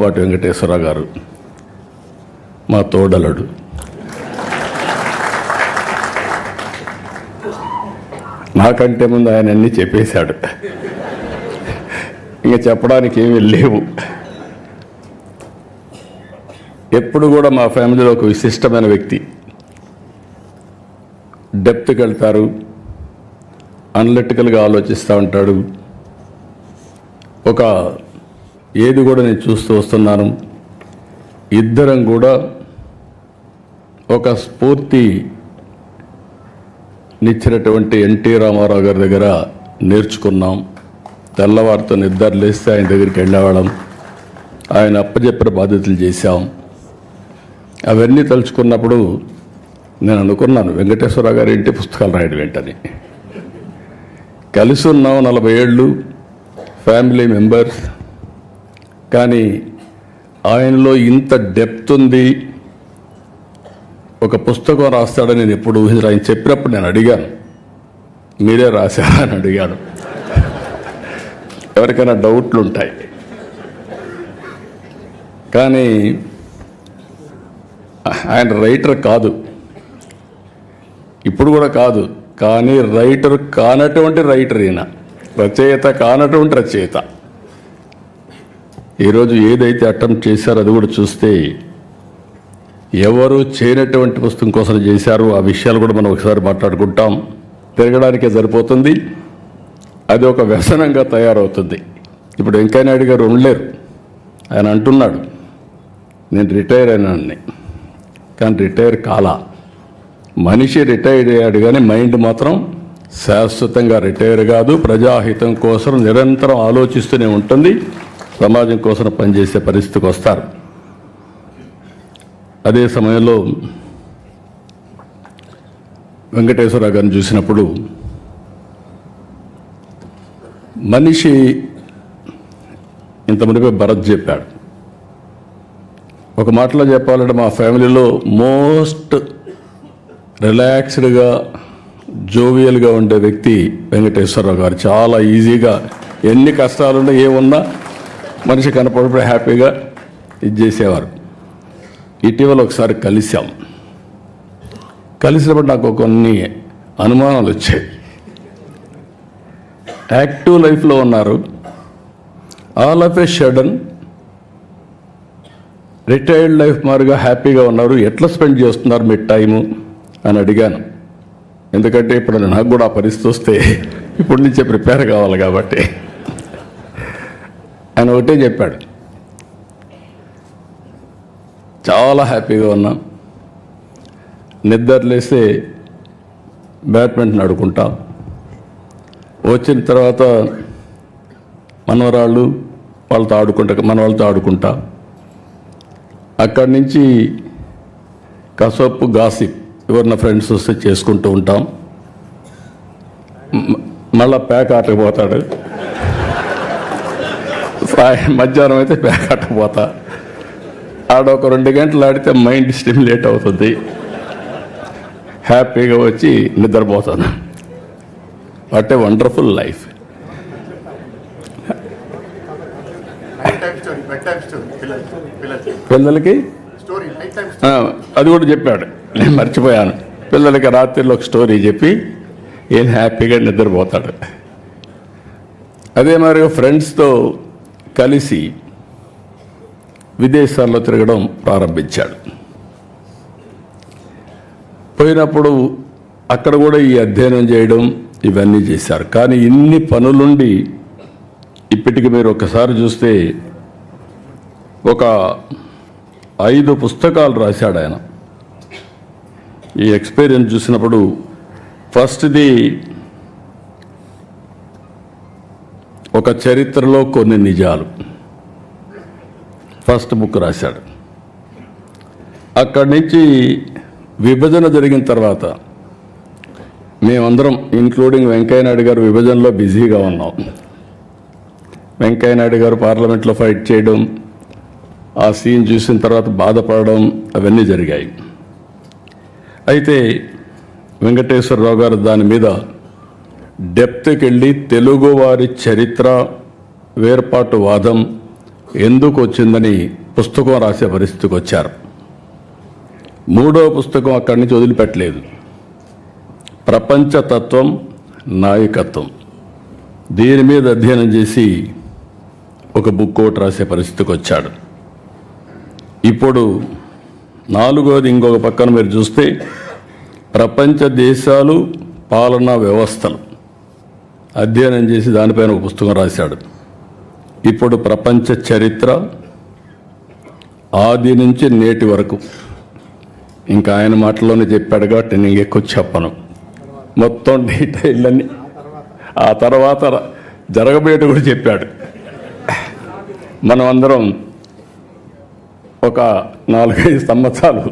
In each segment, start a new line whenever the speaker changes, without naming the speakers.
పాటి వెంకటేశ్వరరావు గారు మా తోడలుడు. నాకంటే ముందు ఆయన అన్నీ చెప్పేశాడు, ఇంకా చెప్పడానికి ఏమీ లేవు. ఎప్పుడు కూడా మా ఫ్యామిలీలో ఒక విశిష్టమైన వ్యక్తి. డెప్త్కి వెళ్తారు, అనలిటికల్గా ఆలోచిస్తూ ఉంటాడు. ఒక ఏది కూడా నేను చూస్తూ వస్తున్నాను, ఇద్దరం కూడా ఒక స్ఫూర్తినిచ్చినటువంటి ఎన్టీ రామారావు గారి దగ్గర నేర్చుకున్నాం. తెల్లవారితో నిద్ర లేస్తే ఆయన దగ్గరికి వెళ్ళేవాళ్ళం, ఆయన అప్పచెప్పిన బాధ్యతలు చేశాం. అవన్నీ తలుచుకున్నప్పుడు నేను అనుకున్నాను, వెంకటేశ్వరరావు గారి ఇంటి పుస్తకాలు రాయడం ఏంటని. కలిసి ఉన్నాం 40 ఏళ్ళు, ఫ్యామిలీ మెంబర్స్. కానీ ఆయనలో ఇంత డెప్త్ ఉంది, ఒక పుస్తకం రాస్తాడని నేను ఎప్పుడు ఊహించను. ఆయన చెప్పినప్పుడు నేను అడిగాను, మీరే రాశారా అని అడిగాను. ఎవరికైనా డౌట్లు ఉంటాయి, కానీ ఆయన రైటర్ కాదు, ఇప్పుడు కూడా కాదు. కానీ రైటర్ కానటువంటి రైటర్ ఈయన, రచయిత కానటువంటి రచయిత. ఈరోజు ఏదైతే అటెంప్ట్ చేశారో అది కూడా చూస్తే ఎవరు చేయనటువంటి పుస్తకం కోసం చేశారు. ఆ విషయాలు కూడా మనం ఒకసారి మాట్లాడుకుంటాం. తిరగడానికే సరిపోతుంది, అది ఒక వ్యసనంగా తయారవుతుంది. ఇప్పుడు వెంకయ్య నాయుడు గారు ఉండలేరు, ఆయన అంటున్నాడు నేను రిటైర్ అయినాన్ని, కానీ రిటైర్ కాలా. మనిషి రిటైర్ అయ్యాడు కానీ మైండ్ మాత్రం శాశ్వతంగా రిటైర్ కాదు. ప్రజాహితం కోసం నిరంతరం ఆలోచిస్తూనే ఉంటుంది, సమాజం కోసం పనిచేసే పరిస్థితికి వస్తారు. అదే సమయంలో వెంకటేశ్వరరావు గారిని చూసినప్పుడు మనిషి ఇంత మునిపే భరత్ చెప్పాడు. ఒక మాటలో చెప్పాలంటే మా ఫ్యామిలీలో మోస్ట్ రిలాక్స్డ్గా జోవియల్గా ఉండే వ్యక్తి వెంకటేశ్వరరావు గారు. చాలా ఈజీగా ఎన్ని కష్టాలున్నా ఏమున్నా మనిషి కనపడినప్పుడు హ్యాపీగా ఇది చేసేవారు. ఇటీవల ఒకసారి కలిసినప్పుడు నాకు కొన్ని అనుమానాలు వచ్చాయి. యాక్టివ్ లైఫ్లో ఉన్నారు, all of A sudden retired life మారుగా హ్యాపీగా ఉన్నారు. ఎట్లా స్పెండ్ చేస్తున్నారు మీ టైము అని అడిగాను. ఎందుకంటే ఇప్పుడు నాకు కూడా ఆ పరిస్థితి వస్తే ఇప్పుడు నుంచే ప్రిపేర్ కావాలి కాబట్టి. ఆయన ఒకటే చెప్పాడు, చాలా హ్యాపీగా ఉన్నాం, నిద్రలేస్తే బ్యాడ్మింటన్ ఆడుకుంటాం, వచ్చిన తర్వాత మనవరాళ్ళు వాళ్ళతో ఆడుకుంటా, అక్కడి నుంచి కసపు గాసిప్ ఎవరిన ఫ్రెండ్స్ వస్తే చేసుకుంటూ ఉంటాం. మళ్ళా ప్యాక్ ఆటకు పోతాడు, మధ్యాహ్నం అయితే ప్యాక్ ఆటకు పోతా. ఆడ ఒక 2 గంటలు ఆడితే మైండ్ స్టిమ్యులేట్ అవుతుంది, హ్యాపీగా వచ్చి నిద్రపోతాను. What a wonderful life. పిల్లలకి అది కూడా చెప్పాడు, నేను మర్చిపోయాను. పిల్లలకి రాత్రిలో ఒక స్టోరీ చెప్పి ఏం హ్యాపీగా నిద్రపోతాడు. అదే మరి ఫ్రెండ్స్తో కలిసి విదేశాల్లో తిరగడం ప్రారంభించాడు. పోయినప్పుడు అక్కడ కూడా ఈ అధ్యయనం చేయడం ఇవన్నీ చేశారు. కానీ ఇన్ని పనులుండి ఇప్పటికి మీరు ఒకసారి చూస్తే ఒక 5 పుస్తకాలు రాశాడు ఆయన. ఈ ఎక్స్పీరియన్స్ చూసినప్పుడు ఫస్ట్ది ఒక చరిత్రలో కొన్ని నిజాలు, ఫస్ట్ బుక్ రాశాడు. అక్కడి నుంచి విభజన జరిగిన తర్వాత మేమందరం ఇంక్లూడింగ్ వెంకయ్య నాయుడు గారు విభజనలో బిజీగా ఉన్నాం. వెంకయ్య నాయుడు గారు పార్లమెంట్లో ఫైట్ చేయడం, ఆ సీన్ చూసిన తర్వాత బాధపడడం, అవన్నీ జరిగాయి. అయితే వెంకటేశ్వరరావు గారు దాని మీద డెప్త్కి వెళ్ళి తెలుగువారి చరిత్ర, వేర్పాటు వాదం, ఎందుకు వచ్చిందని పుస్తకం రాసే పరిస్థితికి వచ్చారు. మూడో పుస్తకం అక్కడి నుంచి వదిలిపెట్టలేదు. ప్రపంచతత్వం, నాయకత్వం, దీని మీద అధ్యయనం చేసి ఒక బుక్ ఒకటి రాసే పరిస్థితికి వచ్చాడు. ఇప్పుడు నాలుగోది ఇంకొక పక్కన మీరు చూస్తే ప్రపంచ దేశాలు, పాలనా వ్యవస్థలు అధ్యయనం చేసి దానిపైన ఒక పుస్తకం రాశాడు. ఇప్పుడు ప్రపంచ చరిత్ర ఆది నుంచి నేటి వరకు, ఇంకా ఆయన మాటల్లోనే చెప్పాడు కాబట్టి నేను ఎక్కువ చెప్పను, మొత్తం డీటెయిల్ అన్ని ఆ తర్వాత జరగబోయేట కూడా చెప్పాడు. మనం అందరం ఒక 4-5 సంవత్సరాలు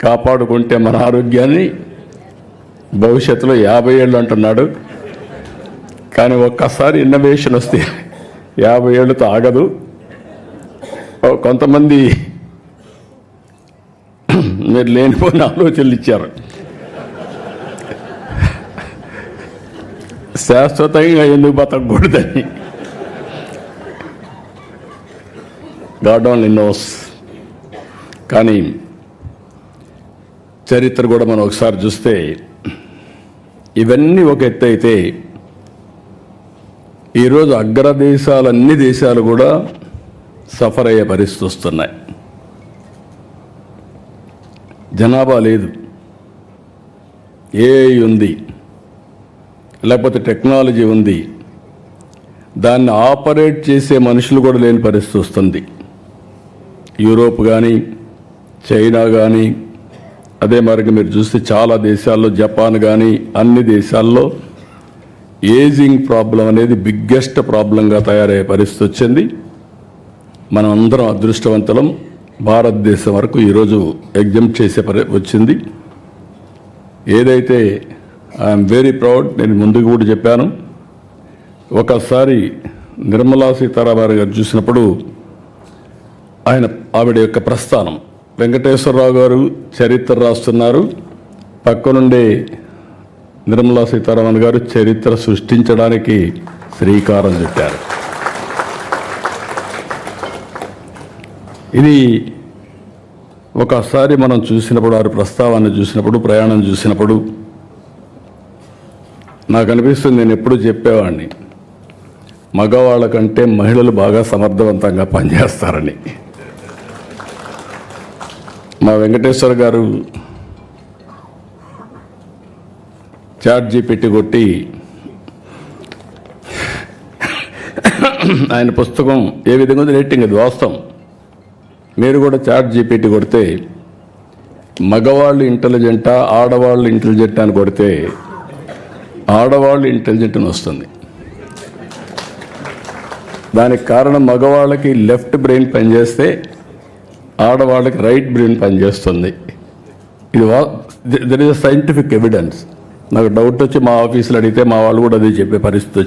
కాపాడుకుంటే మన ఆరోగ్యాన్ని భవిష్యత్తులో 50 ఏళ్ళు అంటున్నాడు. కానీ ఒక్కసారి ఇన్నోవేషన్ వస్తే 50 ఏళ్ళతో ఆగదు. కొంతమంది మీరు లేనిపోయిన ఆలోచనలు ఇచ్చారు. శాశ్వతంగా ఎందుకు బతకూడదని. God only knows. కానీ చరిత్ర కూడా మనం ఒకసారి చూస్తే ఇవన్నీ ఒక ఎత్తు అయితే, ఈరోజు అగ్రదేశాలు, అన్ని దేశాలు కూడా సఫర్ అయ్యే పరిస్థితి వస్తున్నాయి. జనాభా లేదు, ఏఐ ఉంది, లేకపోతే టెక్నాలజీ ఉంది, దాన్ని ఆపరేట్ చేసే మనుషులు కూడా లేని పరిస్థితి వస్తుంది. యూరోప్ కానీ, చైనా కానీ, అదే మరిగా మీరు చూస్తే చాలా దేశాల్లో, జపాన్ కానీ, అన్ని దేశాల్లో ఏజింగ్ ప్రాబ్లం అనేది బిగ్గెస్ట్ ప్రాబ్లంగా తయారయ్యే పరిస్థితి వచ్చింది. మనం అందరం అదృష్టవంతులం. భారతదేశం వరకు ఈరోజు ఎగ్జామ్ట్ చేసే వచ్చింది. ఏదైతే ఐఎమ్ వెరీ ప్రౌడ్, నేను ముందుకు కూడా చెప్పాను. ఒకసారి నిర్మలా సీతారామన్ గారు చూసినప్పుడు ఆవిడ యొక్క ప్రస్థానం, వెంకటేశ్వరరావు గారు చరిత్ర రాస్తున్నారు, పక్కనుండే నిర్మలా సీతారామన్ గారు చరిత్ర సృష్టించడానికి శ్రీకారం చుట్టారు. ఇది ఒకసారి మనం చూసినప్పుడు, వారి ప్రస్తావాన్ని చూసినప్పుడు, ప్రయాణం చూసినప్పుడు నాకు అనిపిస్తుంది, నేను ఎప్పుడు చెప్పేవాడిని, మగవాళ్ళ కంటే మహిళలు బాగా సమర్థవంతంగా పనిచేస్తారని. మా వెంకటేశ్వర గారు ChatGPT కొట్టి ఆయన పుస్తకం ఏ విధంగా ఉంది రేటింగ్, అది వాస్తవం. మీరు కూడా ChatGPT కొడితే మగవాళ్ళు ఇంటెలిజెంటా, ఆడవాళ్ళు ఇంటెలిజెంటా అని కొడితే ఆడవాళ్ళు ఇంటెలిజెంట్ అని వస్తుంది. దానికి కారణం మగవాళ్ళకి లెఫ్ట్ బ్రెయిన్ పనిచేస్తే ఆడవాళ్ళకి రైట్ బ్రెయిన్ పనిచేస్తుంది. ఇది there is a scientific evidence. నాకు డౌట్ వచ్చి మా ఆఫీసులో అడిగితే మా వాళ్ళు కూడా అదే చెప్పే పరిస్థితి